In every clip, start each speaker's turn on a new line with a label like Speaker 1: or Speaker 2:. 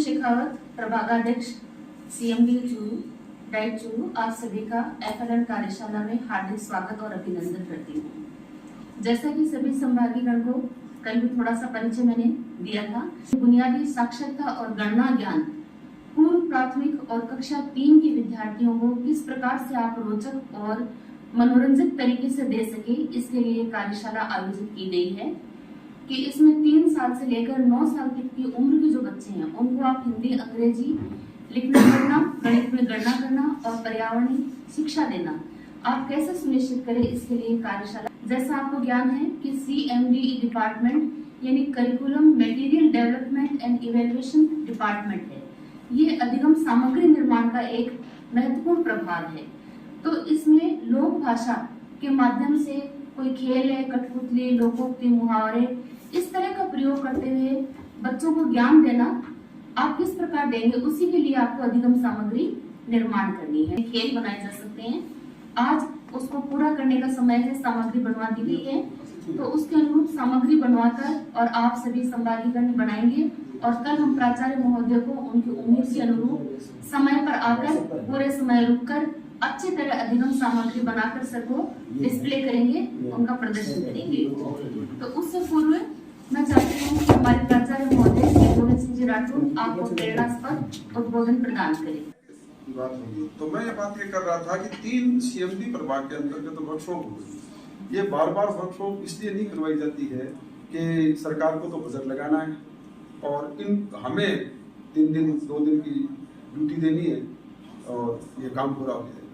Speaker 1: Shekhawat, प्रभागाध्यक्ष CMD Churu, diet Churu, आप सभी का FLN कार्यशाला में हार्दिक स्वागत और अभिनंदन करती हूँ। जैसा कि सभी संभागीगण को कल भी थोड़ा सा परिचय मैंने दिया था, बुनियादी साक्षरता और गणना ज्ञान पूर्व प्राथमिक और कक्षा 3 के विद्यार्थियों को किस प्रकार से आप रोचक और मनोरंजक तरीके से दे सके, इसके लिए कार्यशाला आयोजित की गई है कि इसमें 3 साल से लेकर 9 साल तक की उम्र के जो बच्चे हैं उनको आप हिंदी, अंग्रेजी लिखना पढ़ना, गणित में गणना करना और पर्यावरणीय शिक्षा देना आप कैसे सुनिश्चित करें, इसके लिए कार्यशाला। जैसा आपको ज्ञान है कि CMDE डिपार्टमेंट यानी curriculum material development and evaluation department है। ये अधिगम सामग्री निर्माण का एक महत्वपूर्ण प्रभाग है। तो इसमें लोक भाषा के माध्यम से कोई खेल है, कठपुतली, लोकोक्ति, मुहावरे, इस तरह का प्रयोग करते हुए बच्चों को ज्ञान देना आप किस प्रकार देंगे, उसी के लिए आपको अधिगम सामग्री निर्माण करनी है। खेल बनाए जा सकते हैं, आज उसको पूरा करने का समय है, सामग्री बनवा दी गई है, तो उसके अनुरूप सामग्री बनवाकर और आप सभी संभागीगण बनाएंगे और कल हम प्राचार्य महोदय को उनकी उम्मीद के अनुरूप समय पर आकर पूरे समय रुककर अच्छी तरह अधिगम सामग्री बनाकर सर को डिस्प्ले करेंगे, उनका प्रदर्शन करेंगे। तो उससे पूर्व मैं चाहती हूँ कि हमारे प्राचार्य महोदय श्री गोविंद सिंह जी राठौर आपको प्रेरणास्पद उद्बोधन प्रदान करें।
Speaker 2: तो मैं ये बात ये कर रहा था कि 3 CMD प्रभाग के अंतर्गत वर्कशॉप हुई। ये बार-बार वर्कशॉप इसलिए नहीं करवाई जाती है कि सरकार को तो बजट लगाना है और हमें 3 दिन 2 दिन की ड्यूटी देनी है और ये काम पूरा हो जाएगा।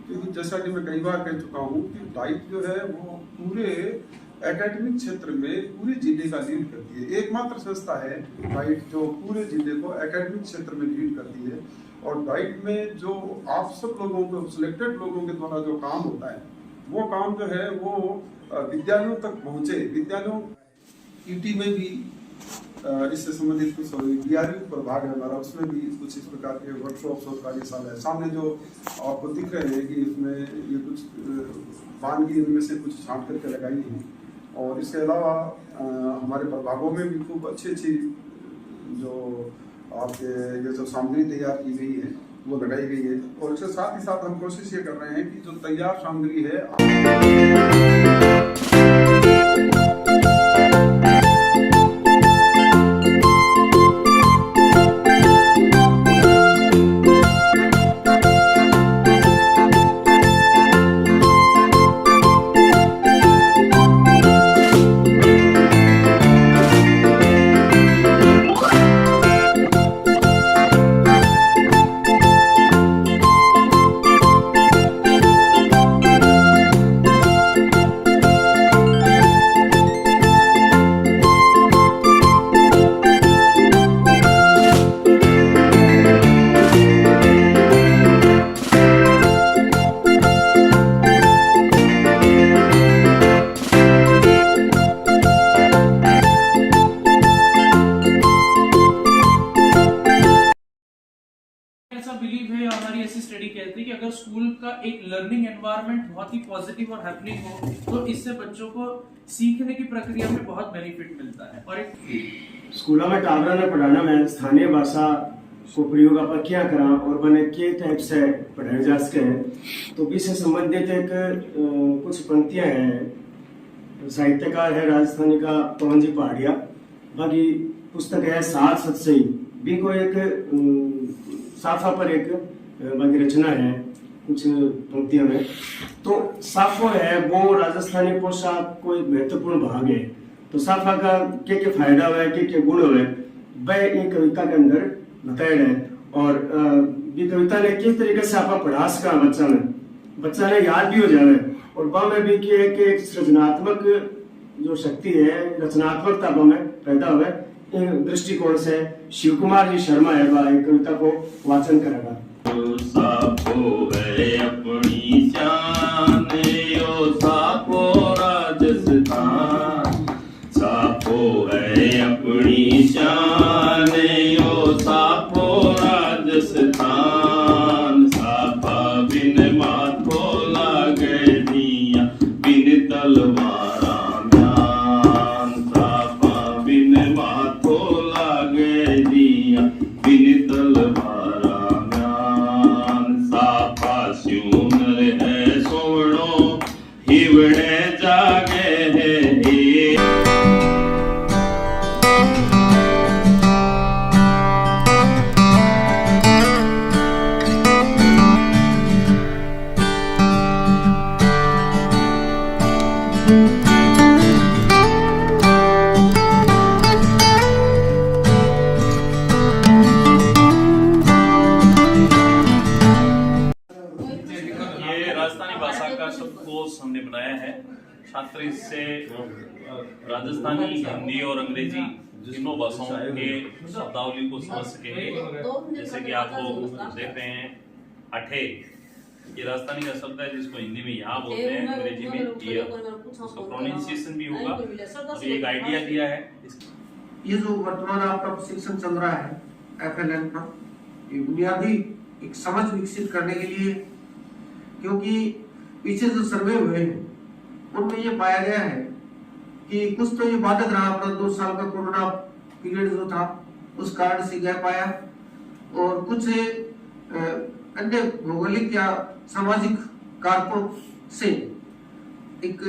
Speaker 2: क्योंकि जैसा कि मैं कई बार कह चुका हूँ कि डाइट जो है वो पूरे एकेडमिक क्षेत्र में पूरे जिले का लीड करती है। एकमात्र संस्था है डाइट जो पूरे जिले को एकेडमिक क्षेत्र में लीड करती है। और डाइट में जो आप सब लोगों को, सिलेक्टेड लोगों के द्वारा जो काम होता है, वो काम जो है वो विद्यालयों तक पहुँचे। विद्यालयों ET में भी इससे संबंधित कुछ DRU प्रभाग है हमारा, उसमें भी कुछ इस प्रकार के वर्कशॉप्स और कार्यशाला है। सामने जो आपको दिख रहे हैं कि इसमें ये कुछ वानगी इनमें से कुछ छांट करके लगाई है। और इसके अलावा हमारे प्रभागों में भी खूब अच्छी जो आपके ये जो सामग्री तैयार की गई है वो लगाई गई है। और इसके साथ ही साथ हम कोशिश ये कर रहे हैं कि जो तैयार सामग्री है
Speaker 3: बिलीव है, हमारी ऐसी स्टडी कहती है कि अगर स्कूल का एक लर्निंग एनवायरनमेंट बहुत ही पॉजिटिव और हैपनिंग हो तो इससे बच्चों को सीखने की प्रक्रिया में बहुत बेनिफिट मिलता है। और एक
Speaker 4: स्कूलों में टावरा ने पढ़ाना में स्थानीय भाषा को प्रयोग आप क्या करा और बने के टाइप से पढ़ाए जा सके, तो इससे संबंधित एक कुछ पंक्तियां हैं। साहित्यकार है राजस्थानी का पवन जी पहाड़िया, बाकी पुस्तक है सात सतसई भी को एक साफा पर एक बाकी रचना है कुछ पंक्तियों में। तो साफो है वो राजस्थानी पोशाक को एक महत्वपूर्ण भाग है। तो साफा का क्या फायदा हुआ है, क्या गुण हुए, वह एक कविता के अंदर बताया है। और ये कविता ने किस तरीके से आपका पढ़ा सका बच्चा ने याद भी हो जाए। और वह में भी कि एक सृजनात्मक जो शक्ति है, रचनात्मकता में पैदा हुआ दृष्टिकोण से शिव कुमार जी शर्मा है वह कविता को वाचन करेगा।
Speaker 5: सापो है अपनी शान, यो सापो राजस्थान, सापो है अपनी शान, यो सापो राजस्थान, सापा बिन माथो लागे दिया, बिन तलवारा ध्यान, सापा बिन माथो लागे दिया, छात्र इससे राजस्थानी, हिंदी और अंग्रेजी तीनों भाषाओं के शब्दावली को समझ सकेंगे। जैसे कि आपको देते हैं अठे, ये राजस्थानी का शब्द है जिसको हिंदी में यहाँ बोलते हैं, अंग्रेजी में ईयर, उसका प्रोनाउंसिएशन भी होगा और ये एक आइडिया दिया है।
Speaker 6: ये जो वर्तमान आपका प्रशिक्षण चल रहा है FLN का, ये बुनियादी एक समझ विकसित करने के लिए, क्योंकि पीछे जो सर्वे हुए हैं उनमें ये पाया गया है कि कुछ तो ये बाधक रहा, अपना 2 साल का कोरोना पीरियड जो था उस कारण से गैप आया, और कुछ अन्य भौगोलिक या सामाजिक कारकों से एक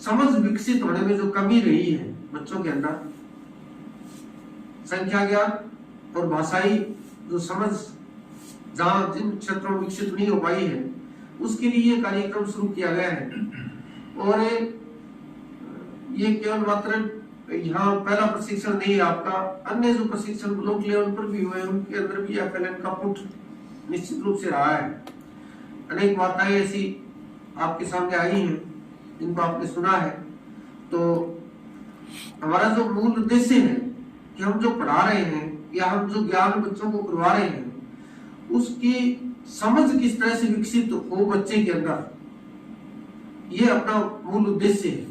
Speaker 6: समझ विकसित होने में जो कमी रही है बच्चों के अंदर, संख्या ज्ञान और भाषाई जो समझ जहाँ जिन क्षेत्रों में विकसित नहीं हो पाई है, उसके लिए ये कार्यक्रम शुरू किया गया है। और ये केवल मात्र यहाँ पहला प्रशिक्षण नहीं है आपका, अन्य जो प्रशिक्षण ब्लॉक लेवल पर भी हुए उनके अंदर भी FLN का पुट निश्चित रूप से रहा है। अनेक वार्ताएं ऐसी आपके सामने आई हैं जिनको आपने सुना है। तो हमारा जो मूल उद्देश्य है कि हम जो पढ़ा रहे हैं या हम जो ज्ञान बच्चों को करवा रहे हैं उसकी समझ किस तरह से विकसित हो बच्चे के अंदर, ये अपना मूल उद्देश्य है।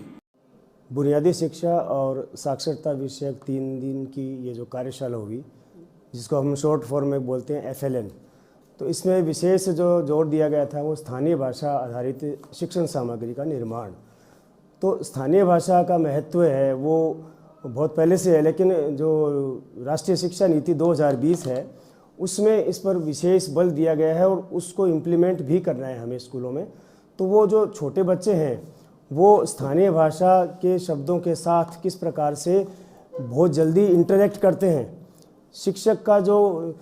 Speaker 4: बुनियादी शिक्षा और साक्षरता विषयक 3 दिन की ये जो कार्यशाला होगी, जिसको हम शॉर्ट फॉर्म में बोलते हैं FLN, तो इसमें विशेष जो जोर दिया गया था वो स्थानीय भाषा आधारित शिक्षण सामग्री का निर्माण। तो स्थानीय भाषा का महत्व है वो बहुत पहले से है, लेकिन जो राष्ट्रीय शिक्षा नीति 2020 है उसमें इस पर विशेष बल दिया गया है और उसको इम्प्लीमेंट भी करना है हमें स्कूलों में। तो वो जो छोटे बच्चे हैं वो स्थानीय भाषा के शब्दों के साथ किस प्रकार से बहुत जल्दी इंटरेक्ट करते हैं। शिक्षक का जो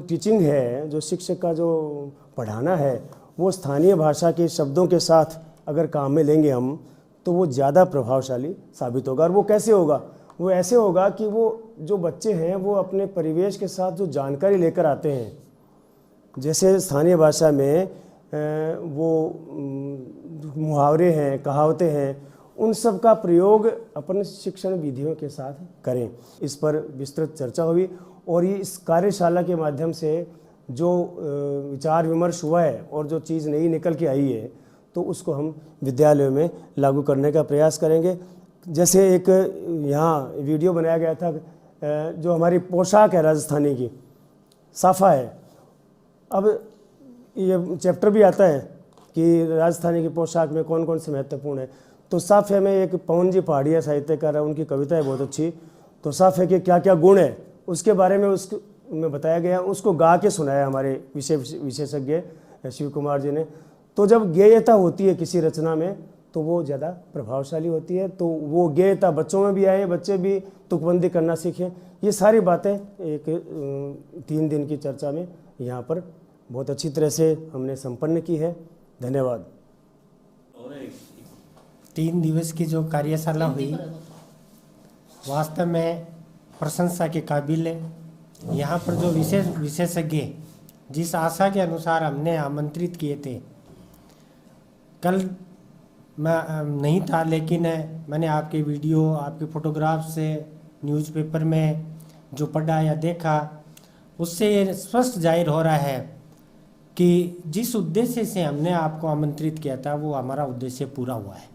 Speaker 4: टीचिंग है, जो शिक्षक का जो पढ़ाना है, वो स्थानीय भाषा के शब्दों के साथ अगर काम में लेंगे हम, तो वो ज़्यादा प्रभावशाली साबित होगा। और वो कैसे होगा? वो ऐसे होगा कि वो जो बच्चे हैं वो अपने परिवेश के साथ जो जानकारी लेकर आते हैं, जैसे स्थानीय भाषा में वो मुहावरे हैं, कहावतें हैं, उन सब का प्रयोग अपन शिक्षण विधियों के साथ करें। इस पर विस्तृत चर्चा हुई और ये इस कार्यशाला के माध्यम से जो विचार विमर्श हुआ है और जो चीज़ नई निकल के आई है तो उसको हम विद्यालयों में लागू करने का प्रयास करेंगे। जैसे एक यहाँ वीडियो बनाया गया था, जो हमारी पोशाक है राजस्थानी की, साफा है। अब ये चैप्टर भी आता है कि राजस्थानी की पोशाक में कौन कौन से महत्वपूर्ण है। तो साफे में एक पवन जी पहाड़िया साहित्यकार है, उनकी कविता है बहुत अच्छी। तो साफे के क्या क्या गुण है उसके बारे में उसमें बताया गया, उसको गा के सुनाया हमारे विशेषज्ञ शिव कुमार जी ने। तो जब गेयता होती है किसी रचना में तो वो ज़्यादा प्रभावशाली होती है। तो वो गेयता बच्चों में भी आए, बच्चे भी तुकबंदी करना सीखें। ये सारी बातें एक 3 दिन की चर्चा में यहाँ पर बहुत अच्छी तरह से हमने संपन्न की है। धन्यवाद।
Speaker 7: 3 दिवस की जो कार्यशाला हुई वास्तव में प्रशंसा के काबिल है। यहाँ पर जो विशेषज्ञ जिस आशा के अनुसार हमने आमंत्रित किए थे, कल मैं नहीं था, लेकिन मैंने आपके वीडियो, आपके फोटोग्राफ से न्यूज़पेपर में जो पढ़ा या देखा, उससे ये स्पष्ट जाहिर हो रहा है कि जिस उद्देश्य से हमने आपको आमंत्रित किया था वो हमारा उद्देश्य पूरा हुआ है।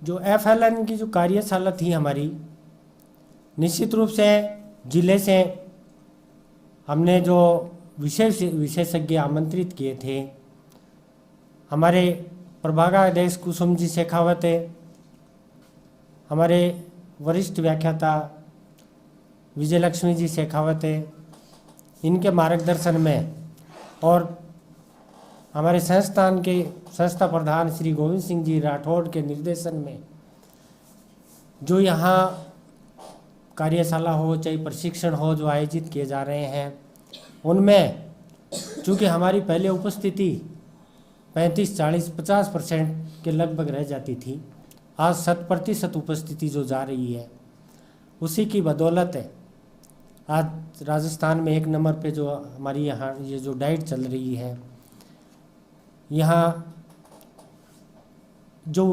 Speaker 7: जो FLN की जो कार्यशाला थी हमारी, निश्चित रूप से जिले से हमने जो विशेषज्ञ आमंत्रित किए थे, हमारे प्रभागाध्यक्ष कुसुम जी शेखावत है, हमारे वरिष्ठ व्याख्याता विजय लक्ष्मी जी शेखावत है, इनके मार्गदर्शन में और हमारे संस्थान के संस्था प्रधान श्री गोविंद सिंह जी राठौड़ के निर्देशन में जो यहाँ कार्यशाला हो चाहे प्रशिक्षण हो जो आयोजित किए जा रहे हैं, उनमें चूँकि हमारी पहले उपस्थिति 35, 40, 50% के लगभग रह जाती थी, आज 100% उपस्थिति जो जा रही है, उसी की बदौलत है आज राजस्थान में 1 नंबर पे जो हमारी यहाँ ये जो डाइट चल रही है, यहाँ जो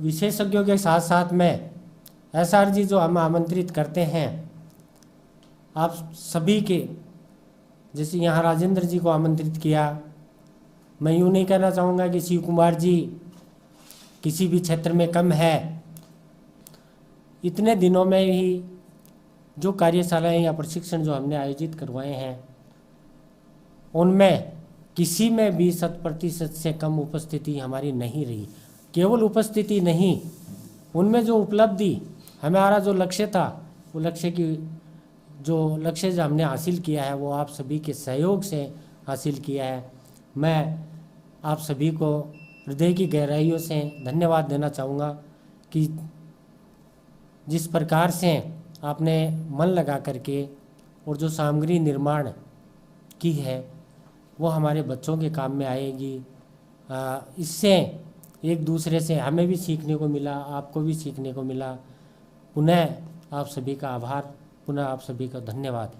Speaker 7: विशेषज्ञों के साथ साथ में SR जी जो हम आमंत्रित करते हैं, आप सभी के, जैसे यहाँ राजेंद्र जी को आमंत्रित किया, मैं यूँ नहीं कहना चाहूँगा कि शिव कुमार जी किसी भी क्षेत्र में कम है। इतने दिनों में ही जो कार्यशालाएं या प्रशिक्षण जो हमने आयोजित करवाए हैं, उनमें किसी में भी 100% से कम उपस्थिति हमारी नहीं रही। केवल उपस्थिति नहीं, उनमें जो उपलब्धि, हमारा जो लक्ष्य था, वो लक्ष्य जो हमने हासिल किया है वो आप सभी के सहयोग से हासिल किया है। मैं आप सभी को हृदय की गहराइयों से धन्यवाद देना चाहूँगा कि जिस प्रकार से आपने मन लगा करके और जो सामग्री निर्माण की है वो हमारे बच्चों के काम में आएगी। इससे एक दूसरे से हमें भी सीखने को मिला, आपको भी सीखने को मिला। पुनः आप सभी का आभार, पुनः आप सभी का धन्यवाद।